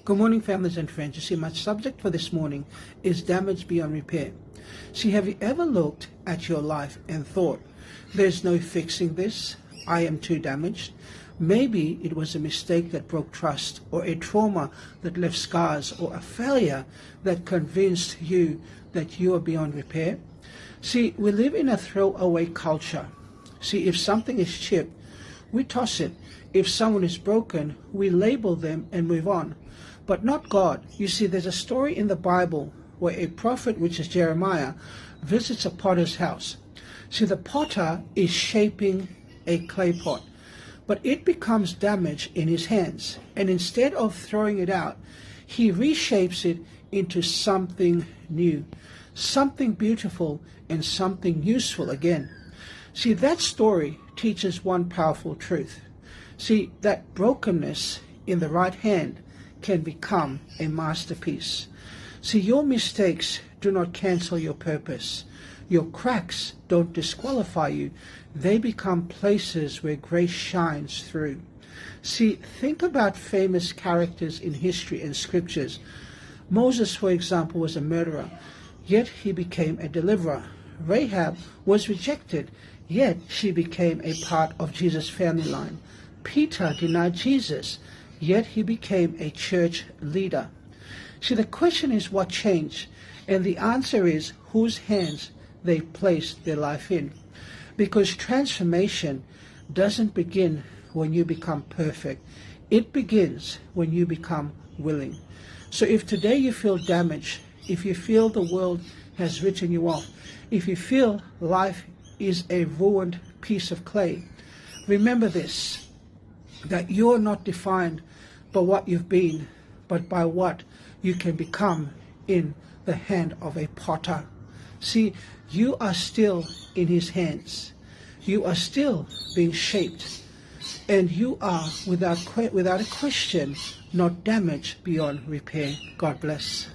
Good morning, families and friends. You see, my subject for this morning is damage beyond repair. See, have you ever looked at your life and thought, there's no fixing this, I am too damaged? Maybe it was a mistake that broke trust, or a trauma that left scars, or a failure that convinced you that you are beyond repair. See, we live in a throwaway culture. See, if something is chipped, we toss it. If someone is broken, we label them and move on. But not God. You see, there's a story in the Bible where a prophet, which is Jeremiah, visits a potter's house. See, the potter is shaping a clay pot, but it becomes damaged in his hands. And instead of throwing it out, he reshapes it into something new, something beautiful, and something useful again. See, that story teaches one powerful truth. See, that brokenness in the right hand can become a masterpiece. See, your mistakes do not cancel your purpose. Your cracks don't disqualify you. They become places where grace shines through. See, think about famous characters in history and scriptures. Moses, for example, was a murderer, yet he became a deliverer. Rahab was rejected, yet she became a part of Jesus' family line. Peter denied Jesus, yet he became a church leader. See, the question is what changed, and the answer is whose hands they placed their life in. Because transformation doesn't begin when you become perfect. It begins when you become willing. So if today you feel damaged, if you feel the world has written you off, if you feel life is a ruined piece of clay, remember this, that you are not defined by what you've been, but by what you can become in the hand of a potter. See, you are still in his hands. You are still being shaped. And you are, without a question, not damaged beyond repair. God bless.